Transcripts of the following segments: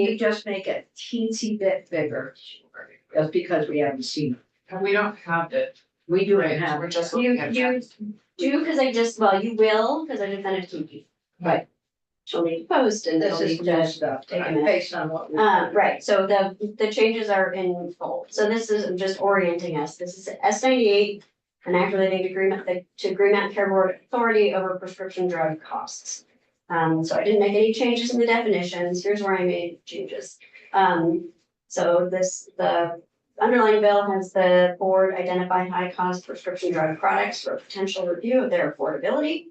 we just make it teensy bit bigger? Just because we haven't seen it. And we don't have it. We do Right, have. we're just You, looking at you do, because I just, well, you will, because I just sent it to you. Right. She'll need to post and This they'll is need new to. stuff, take a minute. based on what we. Right, so the changes are in full, so this is just orienting us, this is S98. An act relating to Green Mountain Care Board authority over prescription drug costs. So I didn't make any changes in the definitions, here's where I made changes. So the underlying bill has the board identify high cost prescription drug products for potential review of their affordability.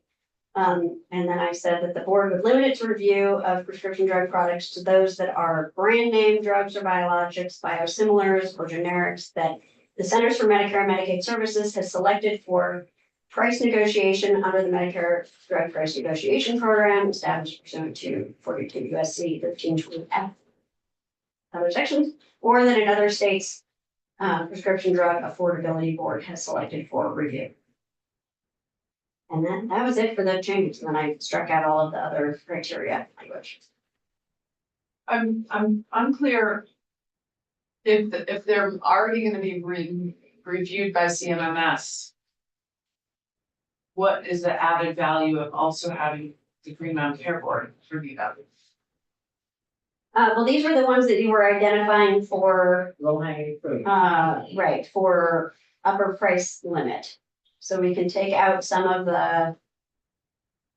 And then I said that the board would limit its review of prescription drug products to those that are brand name drugs or biologics, biosimilars or generics that the Centers for Medicare and Medicaid Services has selected for price negotiation under the Medicare Drug Price Negotiation Program established pursuant to 42 USC 1320F. Other sections, or that another state's prescription drug affordability board has selected for review. And then that was it for the changes, and then I struck out all of the other criteria language. I'm unclear. If they're already gonna be reviewed by CMMS. What is the added value of also having the Green Mountain Care Board review that? Well, these were the ones that you were identifying for, Low hanging fruit. right, for upper price limit. So we can take out some of the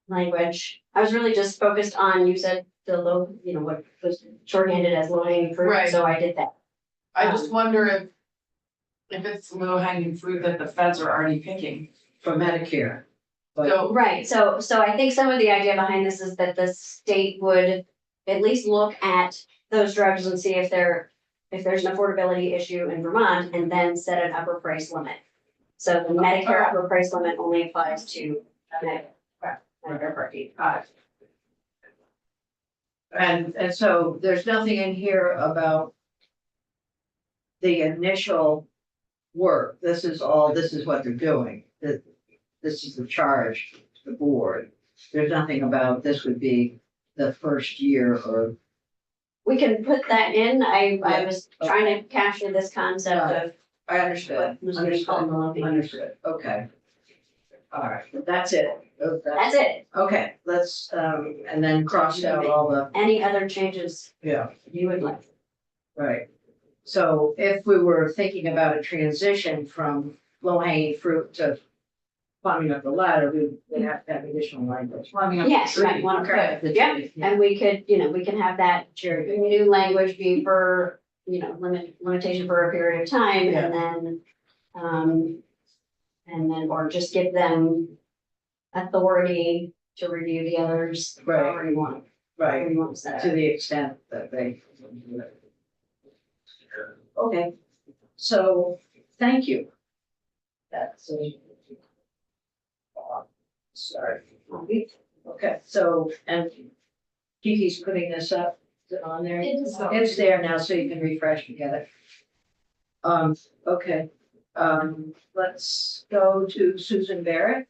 language. I was really just focused on, you said the low, what was shorthanded as low hanging fruit, Right. so I did that. I just wonder if it's low hanging fruit that the feds are already picking. For Medicare. But So, Right, so I think some of the idea behind this is that the state would at least look at those drugs and see if there's an affordability issue in Vermont and then set an upper price limit. So the Medicare upper price limit only applies to Medicare Part D. And so there's nothing in here about the initial work. This is what they're doing. This is the charge to the board. There's nothing about this would be the first year or. We can put that in, I Yeah, was trying to capture this concept of I understood. what was gonna call the lumping. Understood, okay. All right, that's it. That's it. Okay, let's, and then cross out all the, Any other changes yeah, you would like? right. So if we were thinking about a transition from low hanging fruit to climbing up the ladder, we would have to have additional language. climbing up the Yes, you might tree. want to Okay. put, yeah, and we could, we can have that new language be for, limitation for a period of time Yeah. and then, or just give them authority to review the others. Right. However you want, Right, however you want to set to it. the extent that they. Okay, so, thank you. That's. Sorry. Okay, so, and Kiki's putting this up, is it on there? It's there now, so you can refresh and get it. Okay, let's go to Susan Barrett.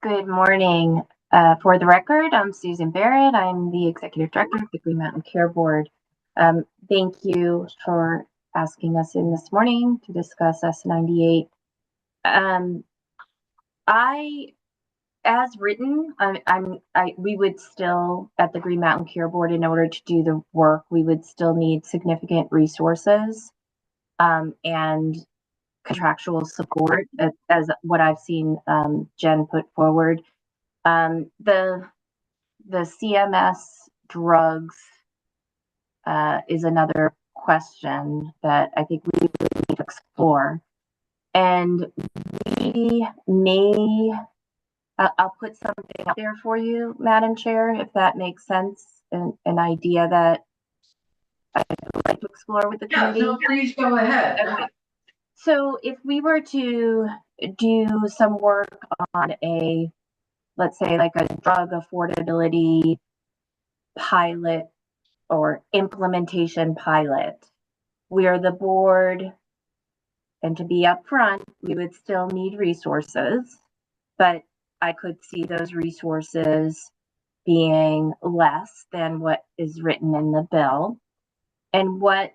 Good morning. For the record, I'm Susan Barrett. I'm the Executive Director of the Green Mountain Care Board. Thank you for asking us in this morning to discuss S98. As written, we would still, at the Green Mountain Care Board, in order to do the work, we would still need significant resources and contractual support, as what I've seen Jen put forward. The CMS drugs is another question that I think we would need to explore. And we may, I'll put something out there for you, Madam Chair, if that makes sense, an idea that I'd like to explore with the committee. No, please go ahead. Okay. So if we were to do some work on let's say like a drug affordability pilot or implementation pilot, we are the board, and to be upfront, we would still need resources, but I could see those resources being less than what is written in the bill. And what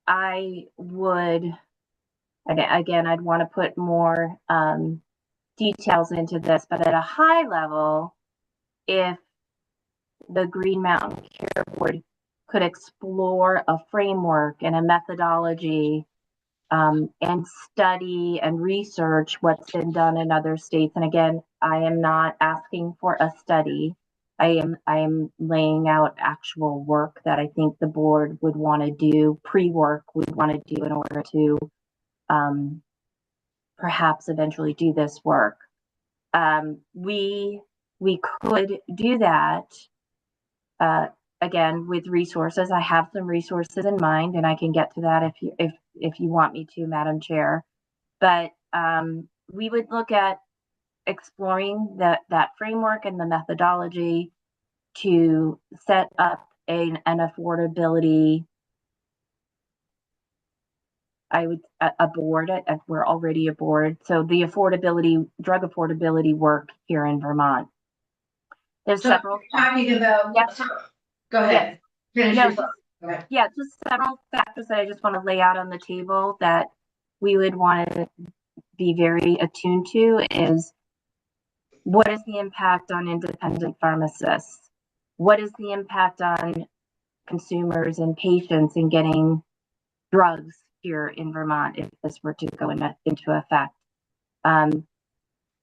I would, again, I'd want to put more details into this, but at a high level, if the Green Mountain Care Board could explore a framework and a methodology and study and research what's been done in other states. And again, I am not asking for a study. I am laying out actual work that I think the board would want to do, pre-work would want to do in order to perhaps eventually do this work. We could do that again with resources. I have some resources in mind, and I can get to that if you want me to, Madam Chair. But we would look at exploring that framework and the methodology to set up an affordability. A board. We're already a board, so the drug affordability work here in Vermont. There's So several. talking about, Yes. Go ahead. Finish No, your thought. Go ahead. Yeah, just several factors that I just want to lay out on the table that we would want to be very attuned to is, what is the impact on independent pharmacists? What is the impact on consumers and patients in getting drugs here in Vermont if this were to go into effect?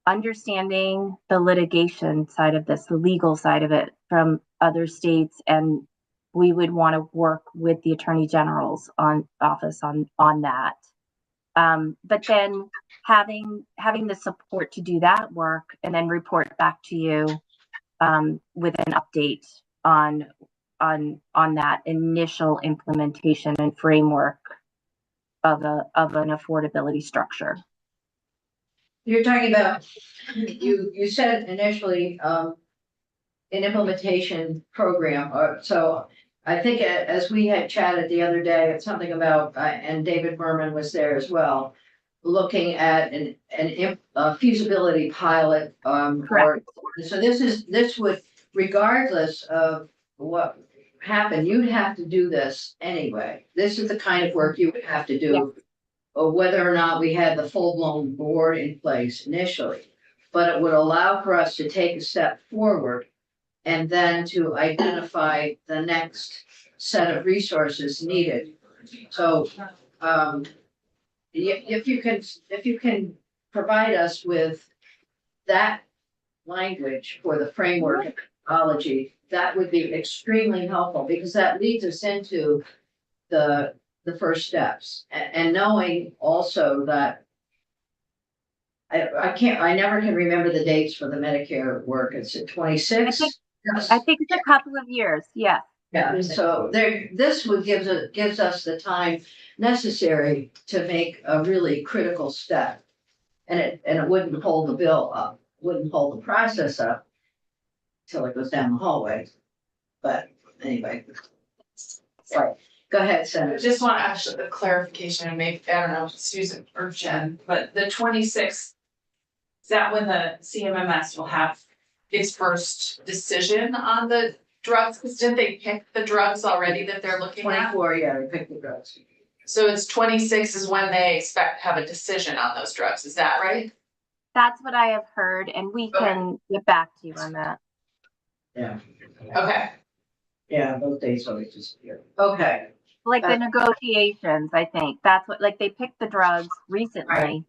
Understanding the litigation side of this, the legal side of it from other states, and we would want to work with the Attorney General's office on that. But then having the support to do that work and then report back to you with an update on that initial implementation and framework of an affordability structure. You're talking about, you said initially, an implementation program, so I think as we had chatted the other day, it's something about, and David Berman was there as well, looking at a feasibility pilot, Correct. so this would, regardless of what happened, you'd have to do this anyway. This is the kind of work you would have to do, or whether or not we had the full-blown board in place initially. But it would allow for us to take a step forward and then to identify the next set of resources needed. So, if you can provide us with that language for the framework methodology, that would be extremely helpful, because that leads us into the first steps, and knowing also that I never can remember the dates for the Medicare work. It's at 26. I think it's a couple of years. Yeah. Yeah, so this would gives us the time necessary to make a really critical step. And it wouldn't hold the bill up, wouldn't hold the process up till it goes down the hallway. But anyway. Right, go ahead, I Senator. just want to ask a clarification and make, I don't know, Susan or Jen, but the 26th, is that when the CMMS will have its first decision on the drugs? Because didn't they pick the drugs already that they're looking at? 24, yeah, we picked the drugs. So it's 26 is when they expect to have a decision on those drugs, is that right? That's what I have heard, and we can get back to you on that. Yeah, Okay, yeah, those dates always disappear. Okay, Like the negotiations, I think that's what, like, they picked the drugs recently, Right.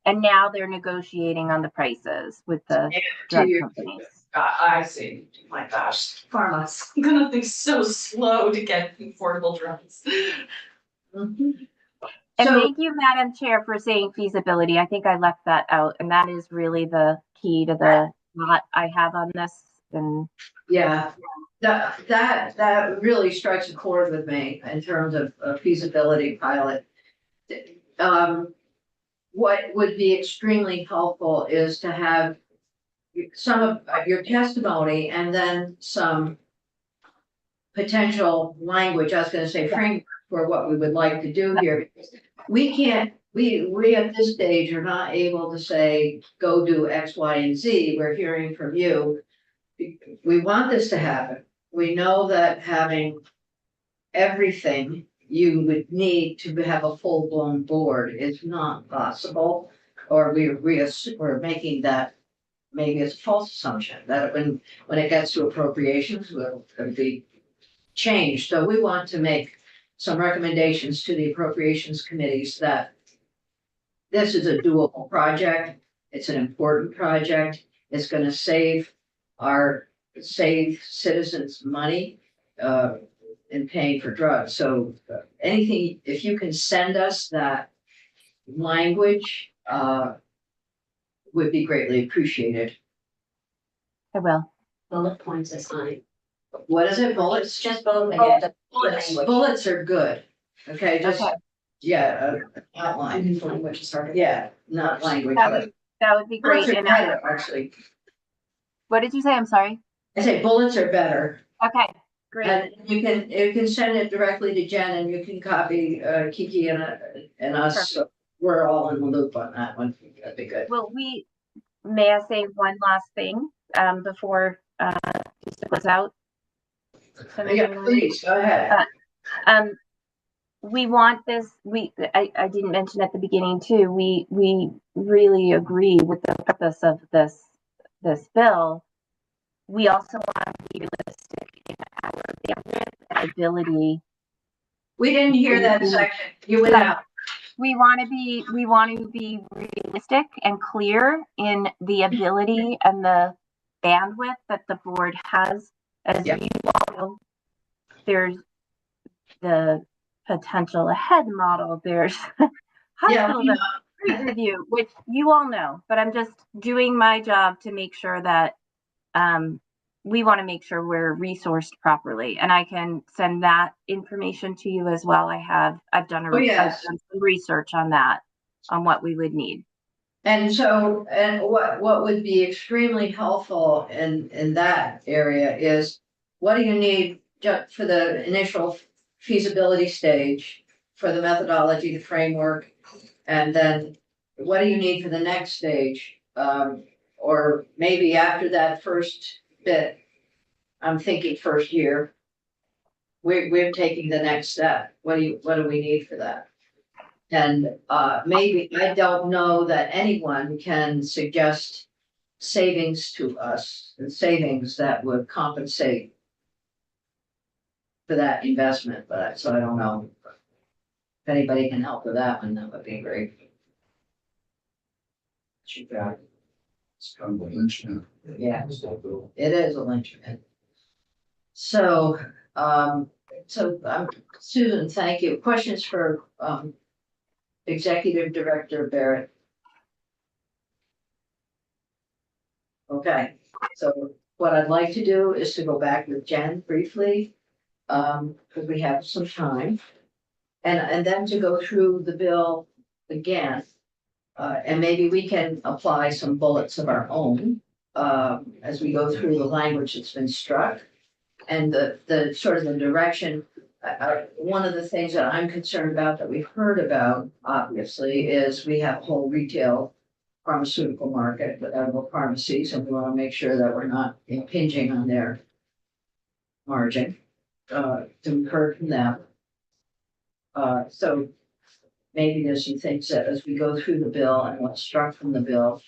and now they're negotiating on the prices with the drug 2 years. companies. I see, my gosh, pharma's gonna be so slow to get affordable drugs. Mhm. And So, thank you, Madam Chair, for saying feasibility. I think I left that out, and that is really the key to the lot I have on this. And yeah, that really strikes a chord with me in terms of a feasibility pilot. What would be extremely helpful is to have some of your testimony and then some potential language, I was gonna say framework for what we would like to do here. We can't, we at this stage are not able to say, go do X, Y, and Z. We're hearing from you. we want this to happen. We know that having everything you would need to have a full-blown board is not possible. Or we're making that, maybe it's a false assumption, that when it gets to appropriations, it'll be changed. So we want to make some recommendations to the appropriations committees that this is a doable project. It's an important project. It's gonna save citizens money in paying for drugs. So anything, if you can send us that language, would be greatly appreciated. I will. Bullet points assigned. What is it, It's bullets? just bullet, Oh, the Bullets, language. bullets are good. Okay, just, Okay. yeah, outline. Language is started. Yeah, not language. That would be Bullets great. are And better, actually. what did you say? I'm sorry. I say bullets are better. Okay, great. And you can send it directly to Jen and you can copy Kiki and us. So we're all in the loop on that one. That'd be good. Well, may I say one last thing, before, just to close out? Yeah, please, go ahead. We want this, I didn't mention at the beginning too, we really agree with the purpose of this bill. We also want to be realistic in our bandwidth and ability. We didn't hear that section. You went out. We want to be realistic and clear in the ability and the bandwidth that the board has. As Yeah. you all know, there's the potential ahead model, there's hospital review, which you all know, but I'm just doing my job to make sure that we want to make sure we're resourced properly, and I can send that information to you as well. I've done I've done some research on that, on what we would need. And so, and what would be extremely helpful in that area is, what do you need just for the initial feasibility stage, for the methodology, the framework, and then what do you need for the next stage? Or maybe after that first bit, I'm thinking first year, we're taking the next step. What do we need for that? And maybe, I don't know that anyone can suggest savings to us, and savings that would compensate for that investment, but so I don't know. If anybody can help with that one, that would be great. It's kind of a lynchpin. Yeah, it is a linchpin. So, Susan, thank you. Questions for Executive Director Barrett? Okay, so what I'd like to do is to go back with Jen briefly, because we have some time. And then to go through the bill again. And maybe we can apply some bullets of our own, as we go through the language that's been struck. And the sort of the direction, one of the things that I'm concerned about, that we've heard about, obviously, is we have a whole retail pharmaceutical market with edible pharmacies, and we want to make sure that we're not impinging on their margin. We've heard from them. So maybe there's some things that as we go through the bill and what's struck from the bill,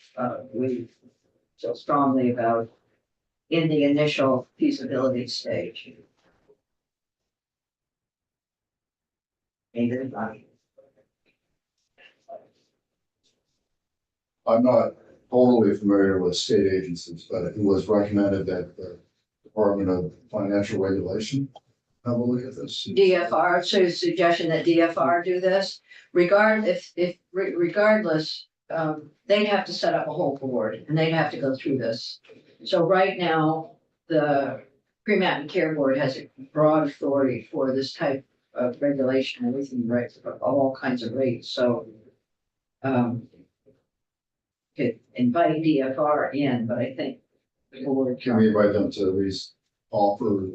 we feel strongly about in the initial feasibility stage. Maybe not. I'm not totally familiar with state agencies, but it was recommended that the Department of Financial Regulation have a look at this. DFR, so a suggestion that DFR do this, regardless, they'd have to set up a whole board and they'd have to go through this. So right now, the Pre-Mountain Care Board has a broad authority for this type of regulation, everything, right, of all kinds of rates, so. Could invite DFR in, but I think. Can we invite them to at least offer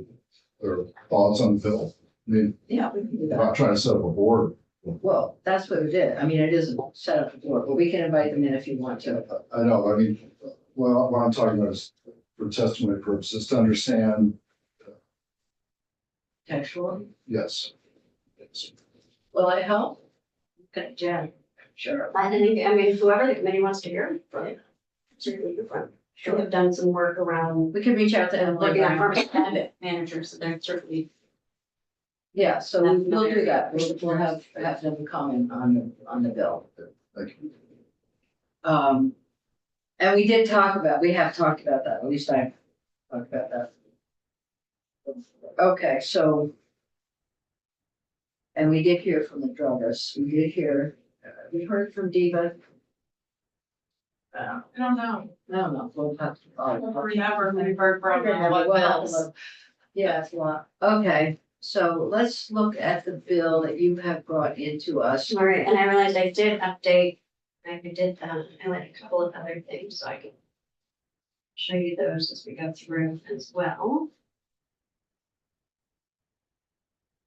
their thoughts on the bill? I mean, Yeah, we can do I'm that. not trying to set up a board. Well, that's what it is. I mean, it isn't set up before, but we can invite them in if you want to. I know, I mean, well, what I'm talking about is for testimony purposes to understand, Textual, yes. will I help? Okay, Jen, sure. I think, I mean, whoever the committee wants to hear from, certainly the front. Sure, have done some work around We can reach out to Emily. looking at Brown. pharmacy benefit managers, so they're certainly. Yeah, so we'll do that. We'll have them comment on the bill. Thank you. And we have talked about that, at least I talked about that. Okay, so. And we did hear from the druggist, we heard from Diva. I don't know. No, we'll have to. I don't remember we've heard from Well, what else. Yeah, it's a lot. Okay, so let's look at the bill that you have brought into us. All right, and I realized I did update, highlight a couple of other things, so I can show you those as we go through as well.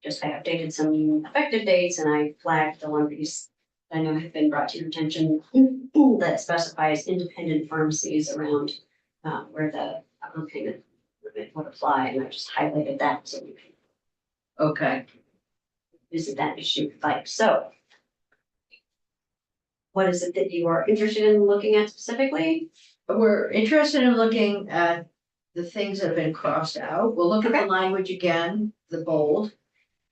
Just I updated some effective dates and I flagged the one piece I know have been brought to your attention that specifies independent pharmacies around where the upper payment limit would apply, and I just highlighted that so you can Okay, visit that issue if you'd like. So what is it that you are interested in looking at specifically? we're interested in looking at the things that have been crossed out. We'll look at the Okay. language again, the bold.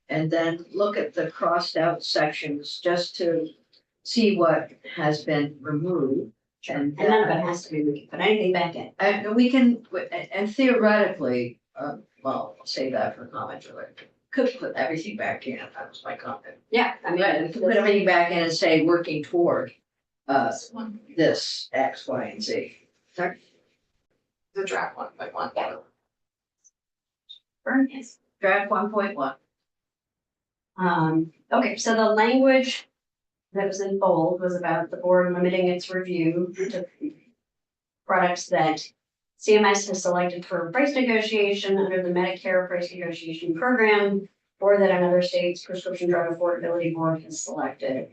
And then look at the crossed out sections just to see what has been removed. And And none of it then, has to be, we can put anything back in. and we can, and theoretically, well, I'll save that for comment, or could put everything back in, that was my comment. Yeah, I mean. Right, we could put everything back in and say, working toward, This one, this X, Y, and Z. the draft 1.1. Burn, yes. Draft 1.1. Okay, so the language that was in bold was about the board limiting its review to products that CMS has selected for price negotiation under the Medicare price negotiation program, or that another state's prescription drug affordability board has selected.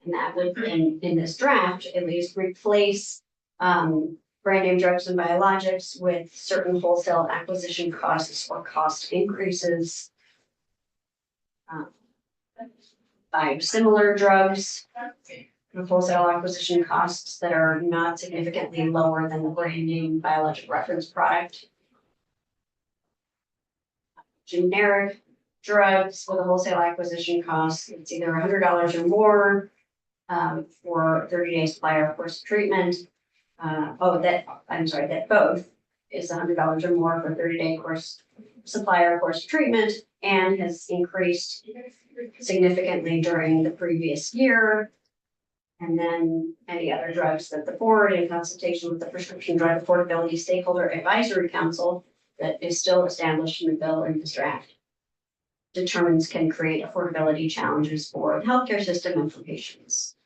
And that would, in this draft, at least replace brand name drugs and biologics with certain wholesale acquisition costs or cost increases. Biosimilar drugs with wholesale acquisition costs that are not significantly lower than the brand name biologic reference product. Generic drugs with a wholesale acquisition cost, it's either $100 or more for 30-day supplier course of treatment. That both is $100 or more for 30-day course supplier course of treatment and has increased significantly during the previous year. And then any other drugs that the board, in consultation with the Prescription Drug Affordability Stakeholder Advisory Council that is still established in the bill in this draft, determines can create affordability challenges for the healthcare system and for patients.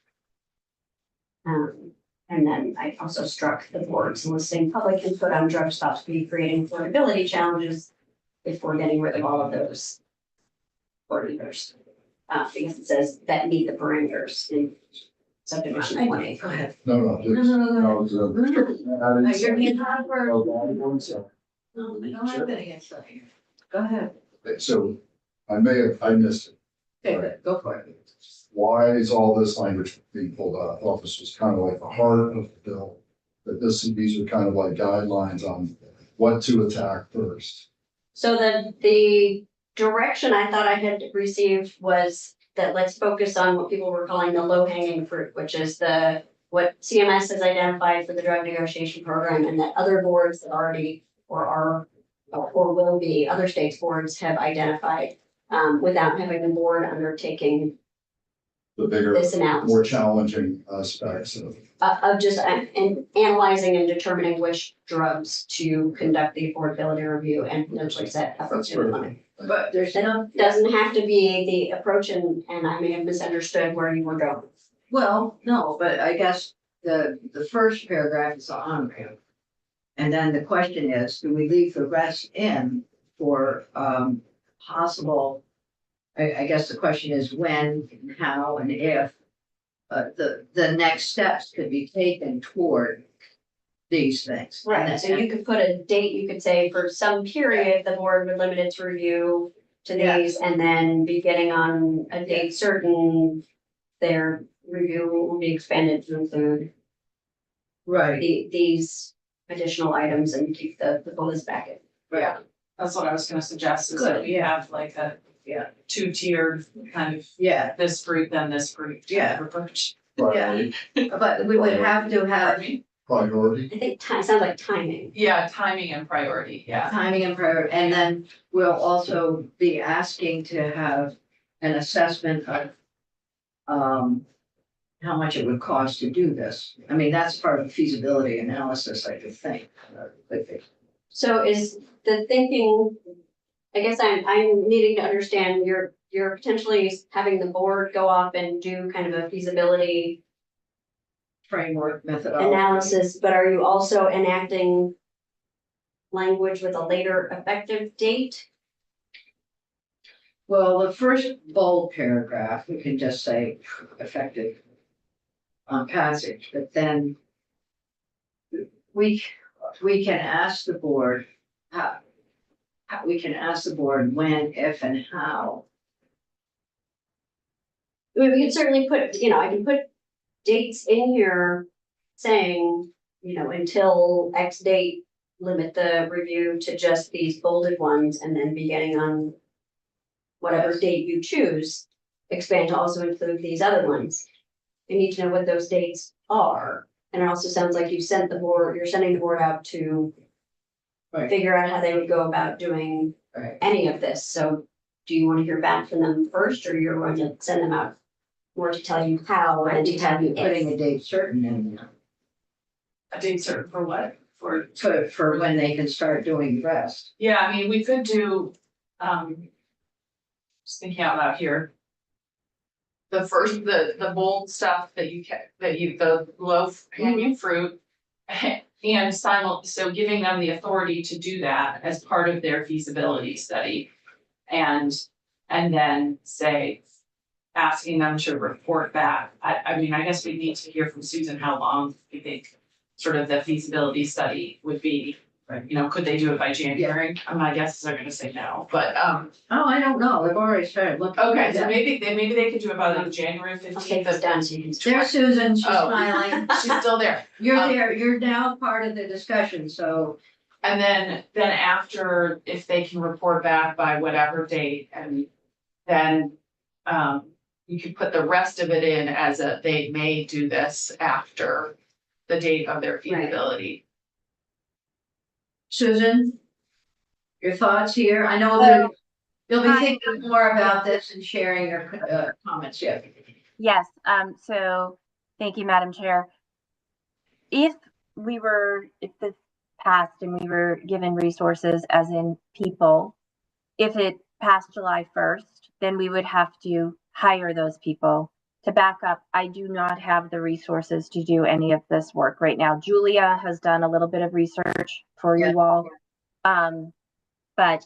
And then I also struck the board's listing public input on drugs thought to be creating affordability challenges if we're getting rid of all of those parameters. Because it says that meet the parameters in subdivision 1A. Go ahead. No, please. No, it's, Your hand on for. One second. No, I don't have any hand sign. Go ahead. So I missed it. Okay, good. Go for it. Why is all this language being pulled out? I thought this was kind of like the heart of the bill. That these are kind of like guidelines on what to attack first. So the direction I thought I had received was that let's focus on what people were calling the low hanging fruit, which is what CMS has identified for the drug negotiation program, and that other boards that already or will be, other states' boards have identified without having the board undertaking The bigger, this analysis. more challenging aspects of. Of just analyzing and determining which drugs to conduct the affordability review and potentially set efforts to implement. But there's no, Doesn't have to be the approach, and I may have misunderstood where you were going. well, no, but I guess the first paragraph is the on-ramp. And then the question is, do we leave the rest in for possible? I guess the question is when, and how, and if the next steps could be taken toward these things. And Right, that's- so you could put a date, you could say for some period, the board would limit its review to Yeah. these, and then beginning on a date certain, their review will be expanded to include Right, these additional items and keep the bonus back. Yeah, that's what I was gonna suggest, is that Good, we have like a Yeah. two-tiered kind of yeah, this group, then this group. kind Yeah. of approach. Priority, but we would have to have priority. I think time, sounds like timing. Yeah, timing and priority, yeah. timing and prior, and then we'll also be asking to have an assessment of how much it would cost to do this. I mean, that's part of feasibility analysis, I would think. So is the thinking, I guess I'm needing to understand, you're potentially having the board go off and do kind of a feasibility Framework methodology. analysis, but are you also enacting language with a later effective date? Well, the first bold paragraph, we can just say effective on passage, but then we can ask the board we can ask the board when, if, and how. I mean, we can certainly put, I can put dates in here saying, until X date, limit the review to just these bolded ones, and then beginning on whatever date you choose, expand to also include these other ones. You need to know what those dates are, and it also sounds like you're sending the board out to Right. figure out how they would go about doing Right. any of this, so do you want to hear back from them first, or you're going to send them out more to tell you how and to tell you Putting if? a date certain in there. A date certain for what? For, For when they can start doing the rest. yeah, I mean, we could do, just thinking out loud here. The first, the bold stuff that the low hanging fruit. And so giving them the authority to do that as part of their feasibility study. And then say, asking them to report back. I mean, I guess we need to hear from Susan how long we think sort of the feasibility study would be. Right. Could they do it by January? My guesses are gonna say no, but, Oh, I don't know, they've already started looking. okay, so maybe they could do it by like January I'll take 15th. this down so you can. There's Susan, she's Oh. smiling. She's still there. You're there, you're now part of the discussion, so. And then after, if they can report back by whatever date, and then, you could put the rest of it in as they may do this after the date of their feasibility. Susan? Your thoughts here? I know that you'll be thinking more about this and sharing your comments, yeah. Yes, so thank you, Madam Chair. If this passed and we were given resources as in people, if it passed July 1st, then we would have to hire those people. To back up, I do not have the resources to do any of this work right now. Julia has done a little bit of research for you all. But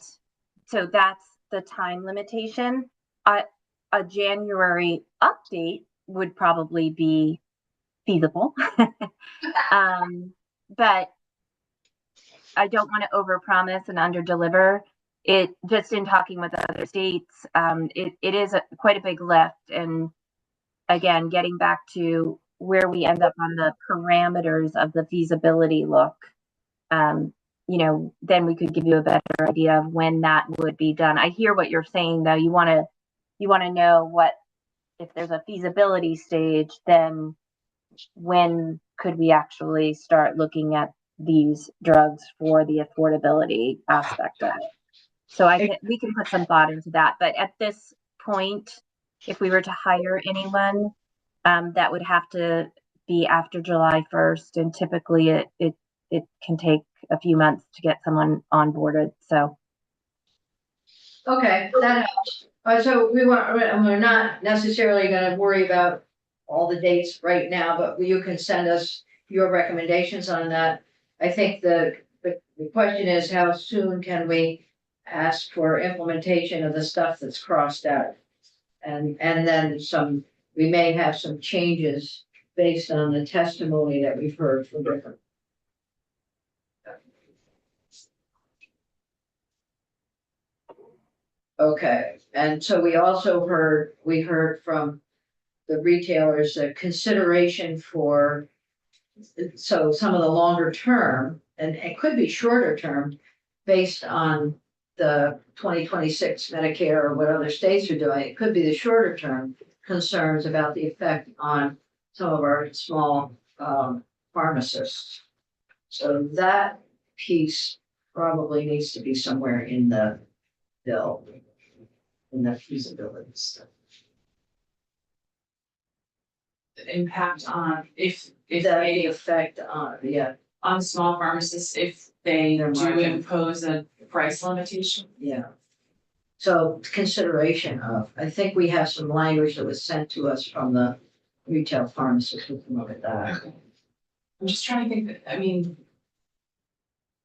so that's the time limitation. A January update would probably be feasible. But I don't want to overpromise and underdeliver. It just in talking with other states, it is quite a big lift. And again, getting back to where we end up on the parameters of the feasibility look, then we could give you a better idea of when that would be done. I hear what you're saying, though. You want to know what, if there's a feasibility stage, then when could we actually start looking at these drugs for the affordability aspect of it? So we can put some thought into that. But at this point, if we were to hire anyone, that would have to be after July 1st, and typically it can take a few months to get someone onboarded. So. Okay, that helps. So we're not necessarily gonna worry about all the dates right now, but you can send us your recommendations on that. I think the question is, how soon can we ask for implementation of the stuff that's crossed out? And then we may have some changes based on the testimony that we've heard from different Okay, and so we also heard from the retailers, a consideration for, so some of the longer term, and it could be shorter term, based on the 2026 Medicare or what other states are doing, it could be the shorter term concerns about the effect on some of our small pharmacists. So that piece probably needs to be somewhere in the bill, in the feasibility study. The impact on if The they, effect on, yeah, on small pharmacists, if they Their do margin. impose a price limitation. yeah. So consideration of, I think we have some language that was sent to us from the retail pharmacist, we can look at that. Okay. I'm just trying to think that, I mean.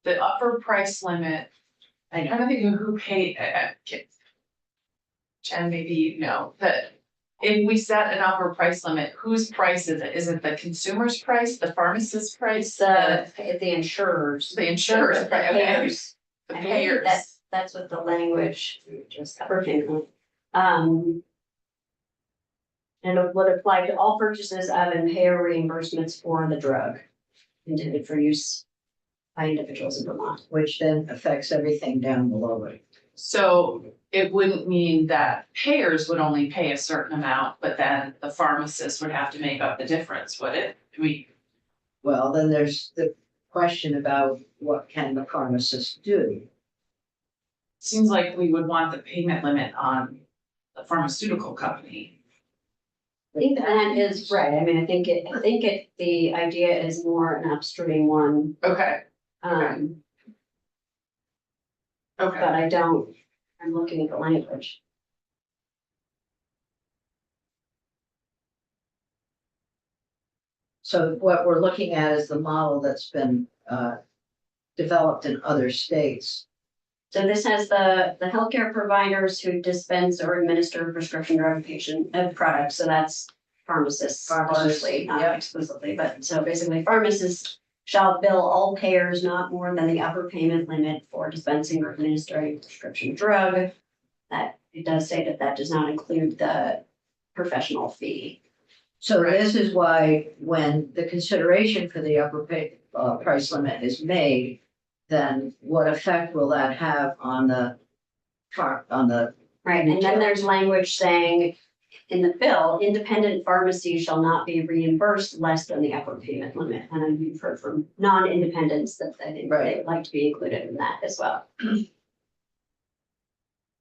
The upper price limit, I'm trying to think of who paid, Jen, maybe you know, that if we set an upper price limit, whose price is it? Is it the consumer's price, the pharmacist's price, The insurers. the insurer's The price? Okay, payers. the I believe payers. That's what the language, just everything. And it would apply to all purchases of and payer reimbursements for the drug intended for use by individuals in Vermont. Which then affects everything down below it. So it wouldn't mean that payers would only pay a certain amount, but then the pharmacist would have to make up the difference, would it? Well, then there's the question about what can the pharmacist do? Seems like we would want the payment limit on the pharmaceutical company. I think that is right. I mean, I think the idea is more an upstream one. Okay, Um, okay. but I'm looking at the language. So what we're looking at is the model that's been developed in other states. So this has the healthcare providers who dispense or administer prescription drug products, so that's pharmacists, Pharmacists, largely, not yeah. exclusively, but so basically pharmacists shall bill all payers not more than the upper payment limit for dispensing or administering prescription drug. That, it does say that does not include the professional fee. So Right. this is why when the consideration for the upper price limit is made, then what effect will that have on the Right, and then there's language saying in the bill, independent pharmacies shall not be reimbursed less than the upper payment limit. And then we've heard from non-independents that I think Right. they'd like to be included in that as well.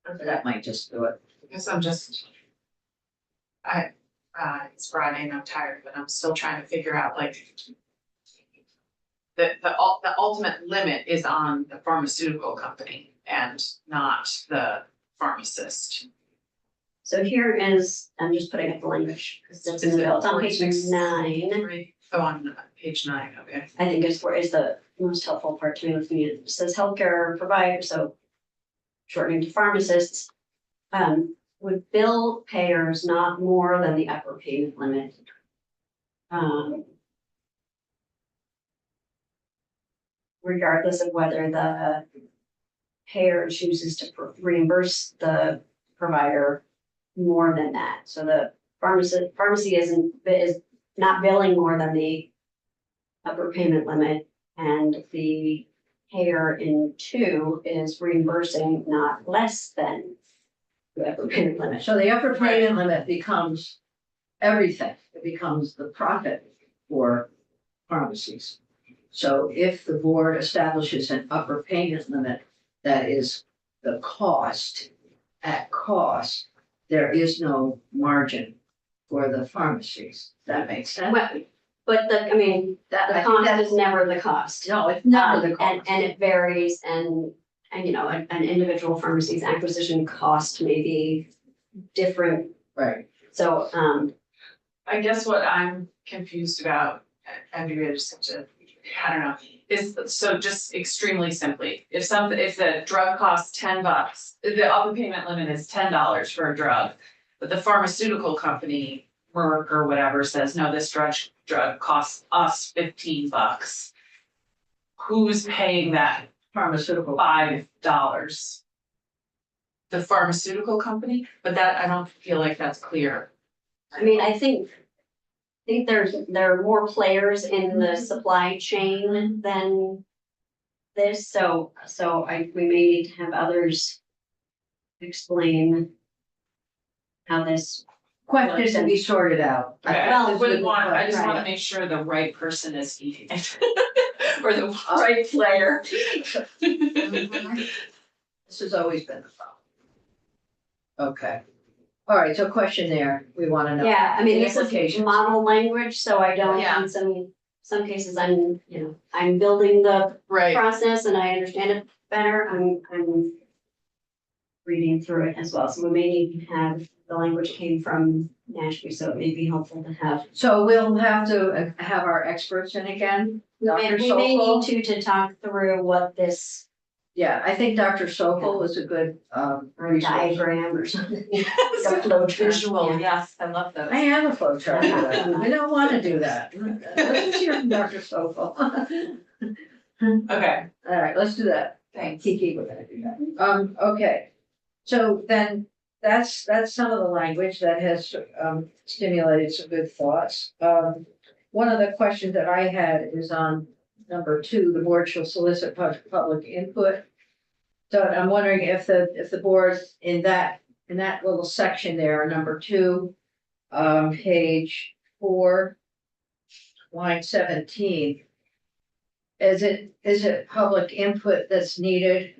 that might just do it. Guess I'm just. It's Friday and I'm tired, but I'm still trying to figure out like. The ultimate limit is on the pharmaceutical company and not the pharmacist. So here is, I'm just putting up the language, because it's in the bill, it's on page 9. Right. Oh, on page 9, okay. I think is where is the most helpful part to me with me. It says healthcare provider, so shortening to pharmacists. Would bill payers not more than the upper payment limit. Regardless of whether the payer chooses to reimburse the provider more than that. So the pharmacy is not billing more than the upper payment limit, and the payer in 2 is reimbursing not less than the upper payment limit. So the upper payment limit becomes everything. It becomes the profit for pharmacies. So if the board establishes an upper payment limit that is the cost, at cost, there is no margin for the pharmacies. That makes sense? Well, but the I think cost that's- is never the cost. No, it's never the And cost. it varies and you know, an individual pharmacy's acquisition cost may be different. Right. So, I guess what I'm confused about, and maybe I just have to, I don't know, is, so just extremely simply, if the drug costs $10, the upper payment limit is $10 for a drug, but the pharmaceutical company, Merck or whatever, says, no, this drug costs us $15. Who's paying that Pharmaceutical. $5? the pharmaceutical company, but that, I don't feel like that's clear. I mean, I think there are more players in the supply chain than this, so we may need to have others explain how this, Questions to be sorted out. Okay, Well, I wouldn't want, I just wanna right. make sure the right person is eating it. Or the right player. This has always been the problem. Okay. All right, so question there, we wanna know. yeah, I mean, The this is implications. model language, so I don't, Yeah. in some cases, I'm building the Right, process and I understand it better, I'm reading through it as well, so we may need to have, the language came from Nashville, so it may be helpful to have. So we'll have to have our experts in again, Dr. We may Sokol. need to talk through what this, Yeah, I think Dr. Sokol was a good, or resource. diagram or something. yes, The flow chart, visual, yeah. yes, I love those. I have a flow chart for that. We don't wanna do that. Let's hear from Dr. Sokol. All Okay, right, let's do that. thanks. Kiki, we're gonna do that. Okay. So then, that's some of the language that has, stimulated some good thoughts. One of the questions that I had is on number 2, the board shall solicit public input. So I'm wondering if the board in that little section there, number 2, page 4, line 17. Is it public input that's needed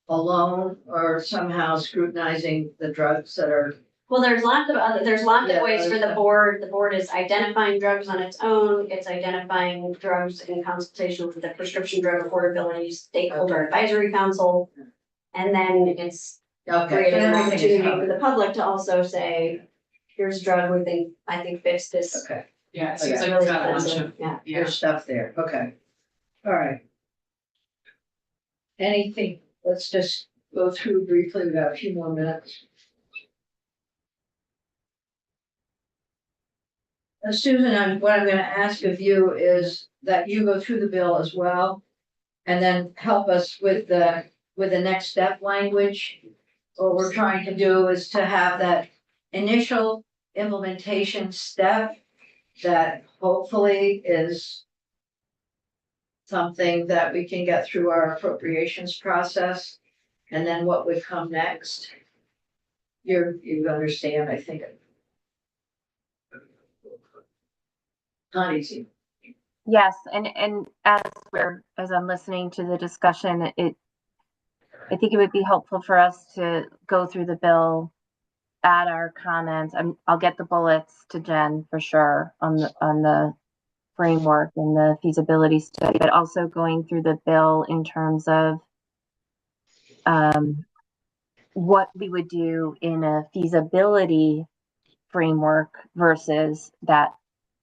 alone or somehow scrutinizing the drugs that are, Well, there's lots Yeah, of ways for the there's- board. The board is identifying drugs on its own. It's identifying drugs in consultation with the Prescription Drug Affordability Stakeholder Advisory Council. And then it's okay, creating so an everything is opportunity for covered. the public to also say, here's a drug I think fits this. Okay, Yeah, it seems Okay. like it's got a bunch of, Yeah. yeah. there's stuff there, okay. All right. Anything, let's just go through briefly, we've got a few more minutes. Susan, what I'm gonna ask of you is that you go through the bill as well. And then help us with the next step language. What we're trying to do is to have that initial implementation step that hopefully is something that we can get through our appropriations process. And then what would come next? You understand, I think. Not easy. Yes, and as I'm listening to the discussion, I think it would be helpful for us to go through the bill, add our comments. I'll get the bullets to Jen for sure on the framework and the feasibility study, but also going through the bill in terms of what we would do in a feasibility framework versus that,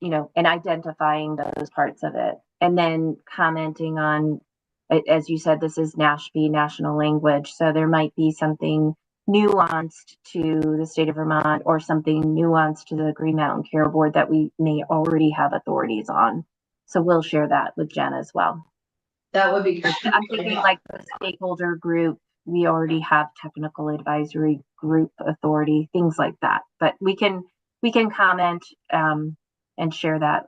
and identifying those parts of it. And then commenting on, as you said, this is NASHP, national language. So there might be something nuanced to the state of Vermont or something nuanced to the Green Mountain Care Board that we may already have authorities on. So we'll share that with Jen as well. That would be good. I'm thinking like the stakeholder group, we already have technical advisory group authority, things like that. But we can comment and share that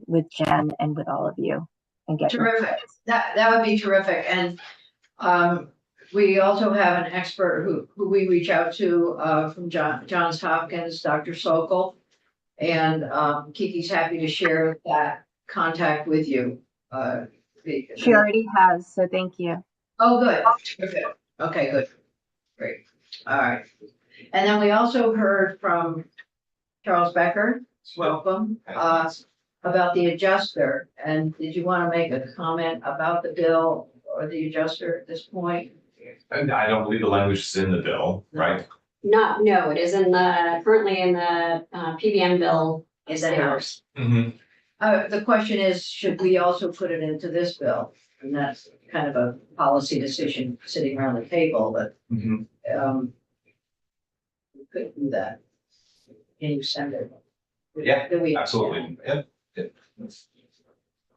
with Jen and with all of you and get your Terrific. That would be terrific. And we also have an expert who we reach out to from Johns Hopkins, Dr. Sokol. And Kiki's happy to share that contact with you. She already has, so thank you. Oh, good. Terrific. Okay, good. Great. All right. And then we also heard from Charles Becker, welcome, about the adjuster. And did you want to make a comment about the bill or the adjuster at this point? And I don't believe the language is in the bill, right? No, it is currently in the PBM bill. Is that ours? Mm-hmm. The question is, should we also put it into this bill? And that's kind of a policy decision sitting around the table, but Mm-hmm. we could do that. Can you send it? Yeah, Do we- absolutely. Yep.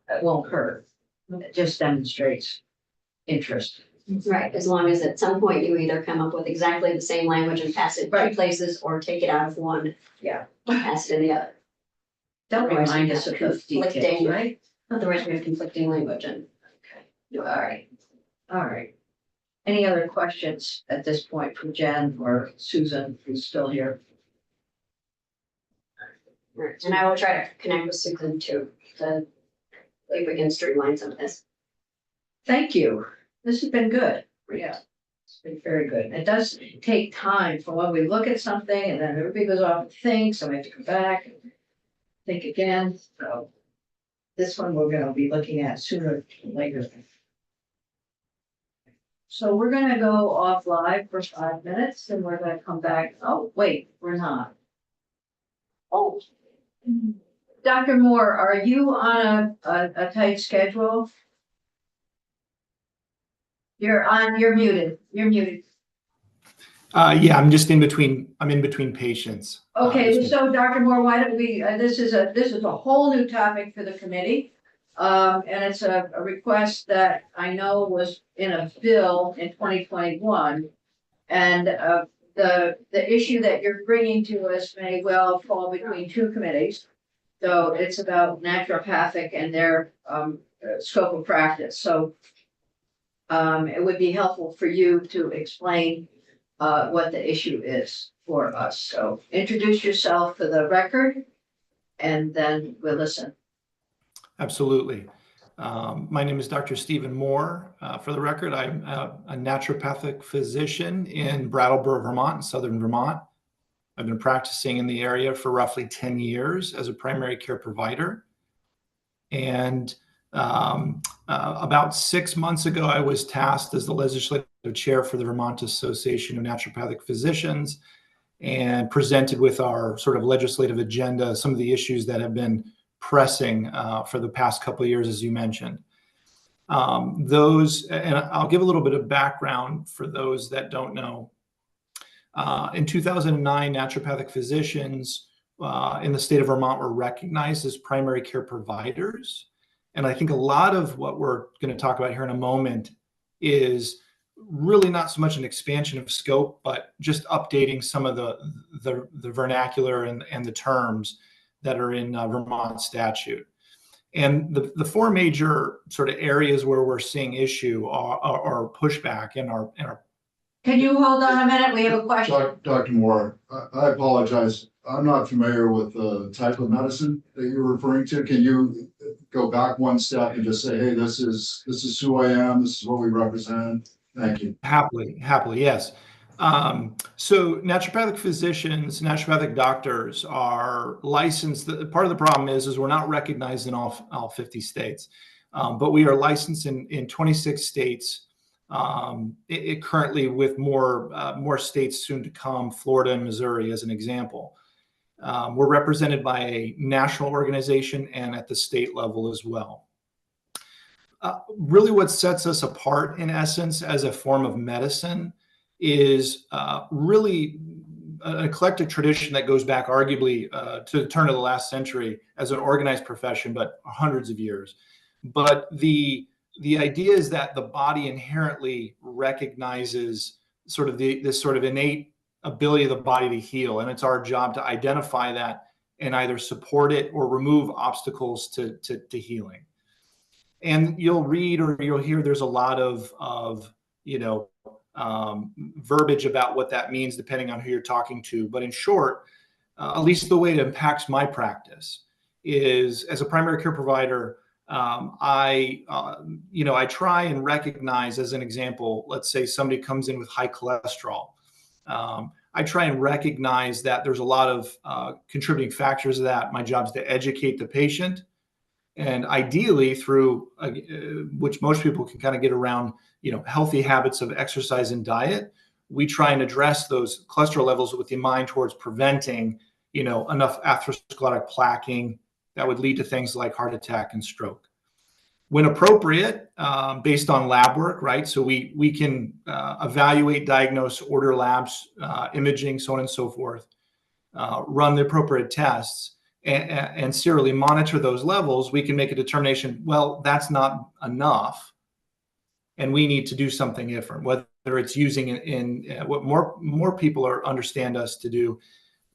That won't hurt. It just demonstrates interest. Right, as long as at some point you either come up with exactly the same language and pass it two Right. places, or take it out of one. Yeah. Pass it in the other. Don't Otherwise we remind us have of those details, conflicting- right? Otherwise we have conflicting language and. All right. All right. Any other questions at this point from Jen or Susan, who's still here? Right, and I will try to connect with Susan too, to see if we can streamline some of this. Thank you. This has been good. Yeah. It's been very good. It does take time from when we look at something and then everybody goes off and thinks, and we have to come back and think again, so. This one we're gonna be looking at sooner than later. So we're gonna go off live for 5 minutes and we're gonna come back. Oh, wait, we're not. Oh. Dr. Moore, are you on a tight schedule? You're muted. You're muted. Yeah, I'm in between patients. Okay, so Dr. Moore, why don't we, this is a whole new topic for the committee. And it's a request that I know was in a bill in 2021. And the issue that you're bringing to us may well fall between two committees. So it's about naturopathic and their scope of practice. So it would be helpful for you to explain what the issue is for us. So introduce yourself for the record and then we'll listen. Absolutely. My name is Dr. Stephen Moore. For the record, I'm a naturopathic physician in Brattleboro, Vermont, southern Vermont. I've been practicing in the area for roughly 10 years as a primary care provider. And about 6 months ago, I was tasked as the legislative chair for the Vermont Association of Naturopathic Physicians and presented with our sort of legislative agenda, some of the issues that have been pressing for the past couple of years, as you mentioned. And I'll give a little bit of background for those that don't know. In 2009, naturopathic physicians in the state of Vermont were recognized as primary care providers. And I think a lot of what we're going to talk about here in a moment is really not so much an expansion of scope, but just updating some of the vernacular and the terms that are in Vermont statute. And the four major sort of areas where we're seeing issue are pushback in our. Can you hold on a minute? We have a question. Dr. Moore, I apologize. I'm not familiar with the type of medicine that you're referring to. Can you go back one step and just say, hey, this is who I am. This is what we represent. Thank you. Happily, yes. So naturopathic physicians, naturopathic doctors are licensed. Part of the problem is we're not recognized in all 50 states, but we are licensed in 26 states. It currently with more states soon to come, Florida and Missouri as an example. We're represented by a national organization and at the state level as well. Really what sets us apart in essence as a form of medicine is really an eclectic tradition that goes back arguably to the turn of the last century as an organized profession, but hundreds of years. But the idea is that the body inherently recognizes sort of this sort of innate ability of the body to heal. And it's our job to identify that and either support it or remove obstacles to healing. And you'll read or you'll hear there's a lot of verbiage about what that means depending on who you're talking to. But in short, at least the way it impacts my practice is as a primary care provider, I try and recognize, as an example, let's say somebody comes in with high cholesterol. I try and recognize that there's a lot of contributing factors to that. My job is to educate the patient, and ideally through which most people can kind of get around, healthy habits of exercise and diet. We try and address those cholesterol levels with the mind towards preventing, enough atherosclerotic plaquing that would lead to things like heart attack and stroke. When appropriate, based on lab work, right? So we can evaluate, diagnose, order labs, imaging, so on and so forth, run the appropriate tests, and serially monitor those levels. We can make a determination, well, that's not enough. and we need to do something different, whether it's using what more people understand us to do,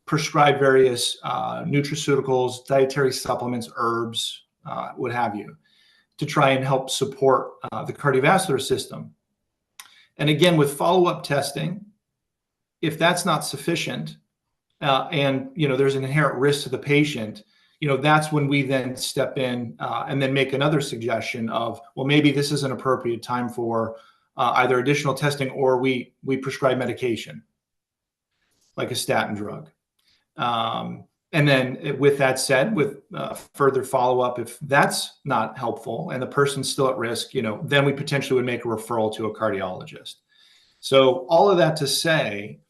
prescribe various nutraceuticals, dietary supplements, herbs, what have you, to try and help support the cardiovascular system. And again, with follow-up testing, if that's not sufficient, and there's an inherent risk to the patient, that's when we then step in and then make another suggestion of, well, maybe this is an appropriate time for either additional testing, or we prescribe medication, like a statin drug. And then with that said, with further follow-up, if that's not helpful and the person's still at risk, then we potentially would make a referral to a cardiologist. So all of that to say,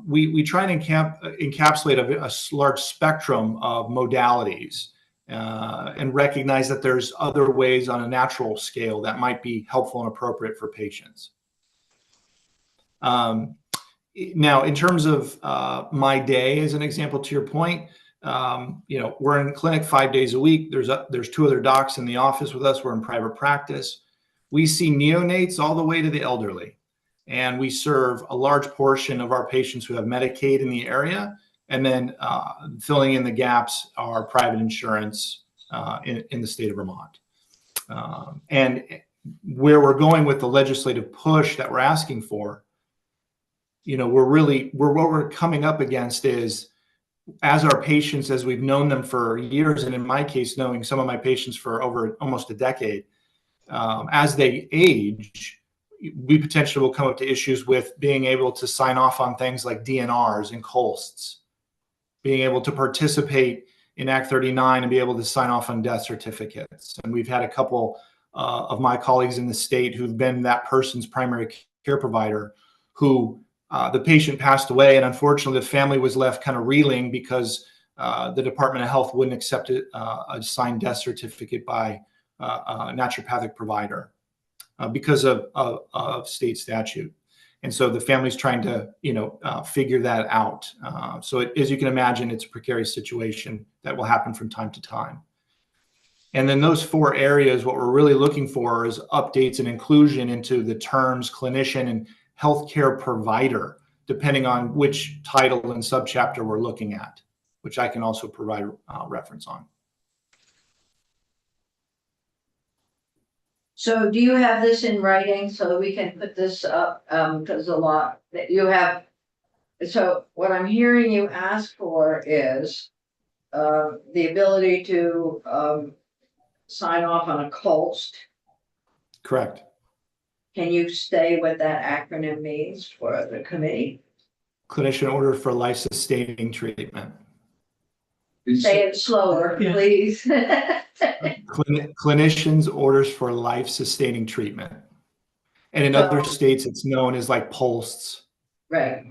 we try and encapsulate a large spectrum of modalities and recognize that there's other ways on a natural scale that might be helpful and appropriate for patients. Now, in terms of my day, as an example, to your point, we're in clinic 5 days a week. There's 2 other docs in the office with us. We're in private practice. We see neonates all the way to the elderly. And we serve a large portion of our patients who have Medicaid in the area, and then filling in the gaps are private insurance in the state of Vermont. And where we're going with the legislative push that we're asking for, what we're coming up against is, as our patients, as we've known them for years, and in my case, knowing some of my patients for over almost a decade, as they age, we potentially will come up to issues with being able to sign off on things like DNRs and COLSTs, being able to participate in Act 39 and be able to sign off on death certificates. And we've had a couple of my colleagues in the state who've been that person's primary care provider, who the patient passed away, and unfortunately the family was left kind of reeling because the Department of Health wouldn't accept a signed death certificate by a naturopathic provider. Because of state statute. And so the family's trying to, figure that out. So as you can imagine, it's a precarious situation that will happen from time to time. And then those 4 areas, what we're really looking for is updates and inclusion into the terms clinician and healthcare provider, depending on which title and subchapter we're looking at, which I can also provide reference on. So do you have this in writing so that we can put this up? Because a lot that you have. So what I'm hearing you ask for is the ability to sign off on a COLST. Correct. Can you say what that acronym means for the committee? Clinician order for life-sustaining treatment. Say it slower, please. Clinicians' orders for life-sustaining treatment. And in other states, it's known as like POLSTs. Right.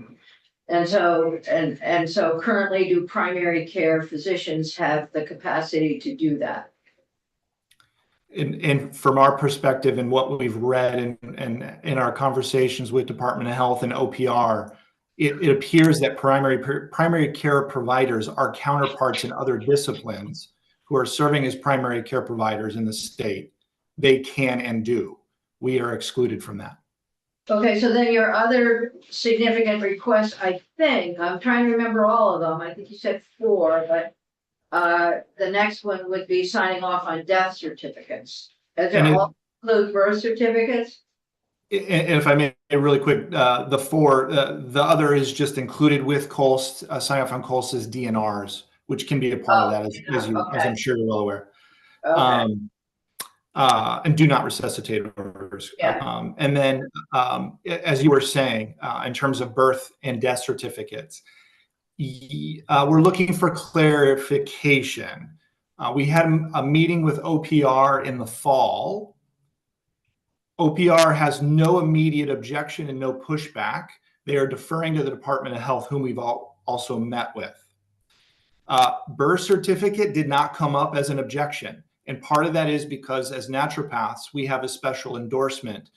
And so, and so currently, do primary care physicians have the capacity to do that? And from our perspective and what we've read and in our conversations with Department of Health and OPR, it appears that primary care providers are counterparts in other disciplines who are serving as primary care providers in the state. They can and do. We are excluded from that. Okay, so then your other significant requests, I think, I'm trying to remember all of them. I think you said 4, but the next one would be signing off on death certificates. Does it all include birth certificates? And if I may, really quick, the 4, the other is just included with COLST, sign off on COLST as DNRs, which can be a part of that, as I'm sure you're well aware. Okay. And do not resuscitate orders. Yeah. And then, as you were saying, in terms of birth and death certificates, we're looking for clarification. We had a meeting with OPR in the fall. OPR has no immediate objection and no pushback. They are deferring to the Department of Health, whom we've also met with. Birth certificate did not come up as an objection. And part of that is because as naturopaths, we have a special endorsement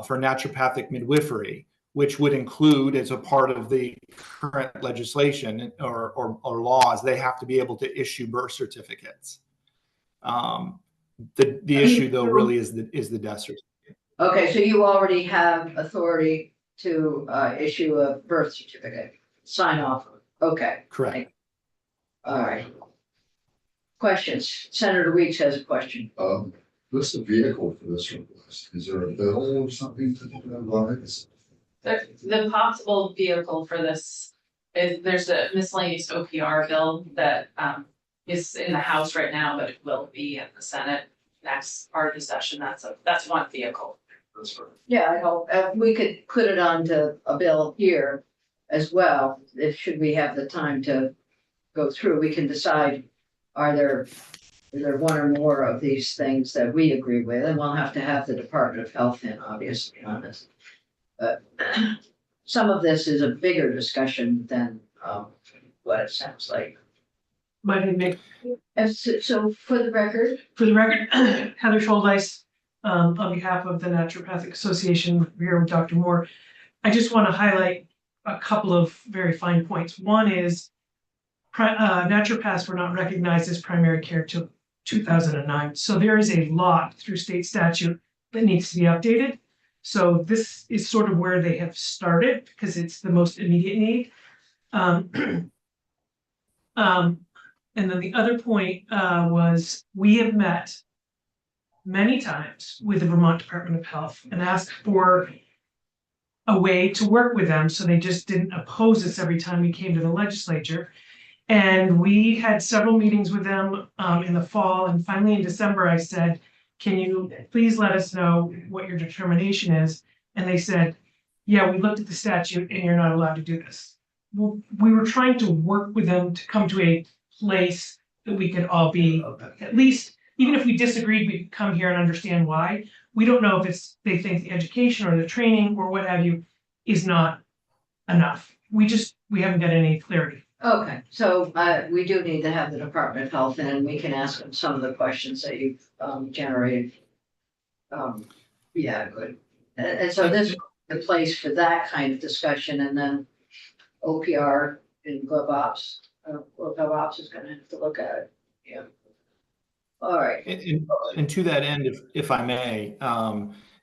for naturopathic midwifery, which would include, as a part of the current legislation or laws, they have to be able to issue birth certificates. The issue, though, really is the death certificate. Okay, so you already have authority to issue a birth certificate, sign off, okay, Correct. all right. Questions, Senator Weeks has a question. What's the vehicle for this request? Is there a bill or something to advise? The possible vehicle for this is, there's a miscellaneous OPR bill that is in the House right now, but it will be in the Senate next part of the session. That's one vehicle. That's right. Yeah, I hope, we could put it onto a bill here as well, if should we have the time to go through, we can decide, is there one or more of these things that we agree with, and we'll have to have the Department of Health in, obviously, on this. But some of this is a bigger discussion than, what it sounds like. My name is, So for the record, for the record, Heather Schuldeis, on behalf of the Naturopathic Association, here with Dr. Moore. I just want to highlight a couple of very fine points. One is naturopaths were not recognized as primary care till 2009. So there is a lot through state statute that needs to be updated. So this is sort of where they have started because it's the most immediate need. And then the other point was we have met many times with the Vermont Department of Health and asked for a way to work with them so they just didn't oppose us every time we came to the legislature. And we had several meetings with them in the fall, and finally in December I said, can you please let us know what your determination is? And they said, yeah, we looked at the statute and you're not allowed to do this. Well, we were trying to work with them to come to a place that we could all be, at least, even if we disagreed, we could come here and understand why. We don't know if it's, they think the education or the training or what have you is not enough. We haven't got any clarity. okay, so we do need to have the Department of Health in, and we can ask them some of the questions that you've generated. Yeah, good. And so this is the place for that kind of discussion, and then OPR and GovOps. GovOps is gonna have to look at it, yeah. All right, And to that end, if I may,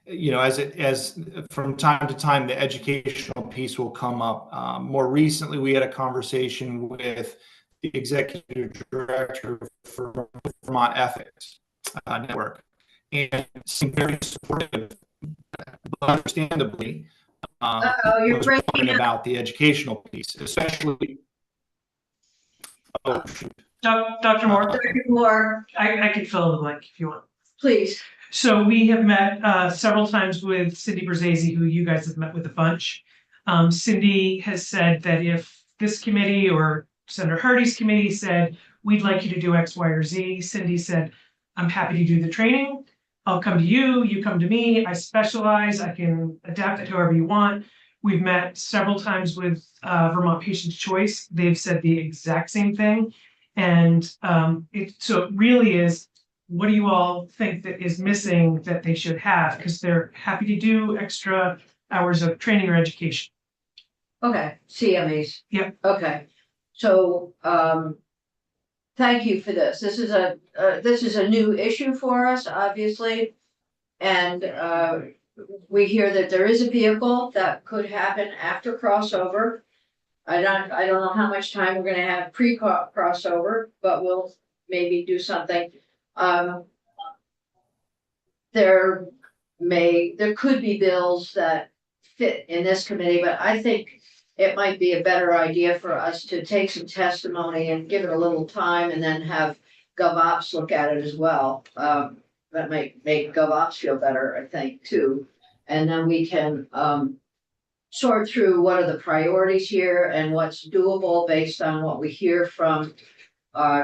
you know, as from time to time, the educational piece will come up. More recently, we had a conversation with the executive director for Vermont Ethics Network, and seemed very supportive, but understandably, you're was breaking talking up. about the educational piece, especially. Oh, shoot. Dr. Moore, Dr. Moore, I can fill in the blank if you want. please. So we have met several times with Cindy Berzesi, who you guys have met with a bunch. Cindy has said that if this committee or Senator Hardy's committee said, we'd like you to do X, Y, or Z, Cindy said, I'm happy to do the training. I'll come to you, you come to me. I specialize, I can adapt it however you want. We've met several times with Vermont Patients' Choice. They've said the exact same thing. And so it really is, what do you all think that is missing that they should have? Because they're happy to do extra hours of training or education. Okay, CMEs. Yep. Okay, so, thank you for this. This is a new issue for us, obviously. And, we hear that there is a vehicle that could happen after crossover. I don't know how much time we're gonna have pre-crossover, but we'll maybe do something. There could be bills that fit in this committee, but I think it might be a better idea for us to take some testimony and give it a little time and then have GovOps look at it as well. That might make GovOps feel better, I think, too. And then we can sort through what are the priorities here and what's doable based on what we hear from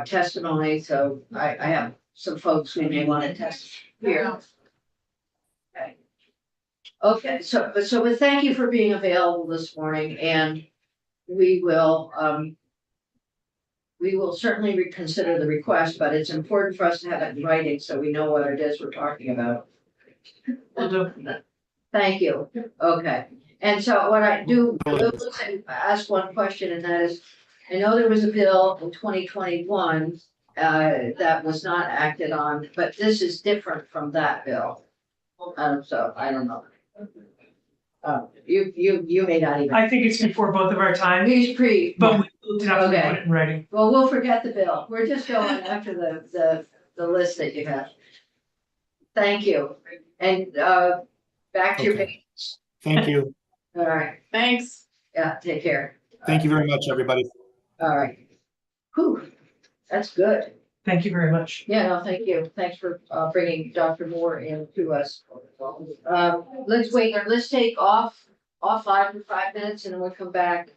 testimony. So I have some folks who may want to test here. Okay, so thank you for being available this morning, and we will certainly reconsider the request, but it's important for us to have it in writing so we know what it is we're talking about. We'll do. Thank you. Okay. And so what I do, I will ask one question, and that is, I know there was a bill in 2021 that was not acted on, but this is different from that bill. So I don't know. You may not even. I think it's before both of our time, He's pretty, but we looked it up and we Okay. put it in writing. well, we'll forget the bill. We're just going after the list that you have. Thank you. And, back to your Okay. page. Thank you. All right, Thanks. yeah, take care. Thank you very much, everybody. All right. Whew, that's good. Thank you very much. Yeah, no, thank you. Thanks for, bringing Dr. Moore in to us. Let's take offline for 5 minutes and then we'll come back.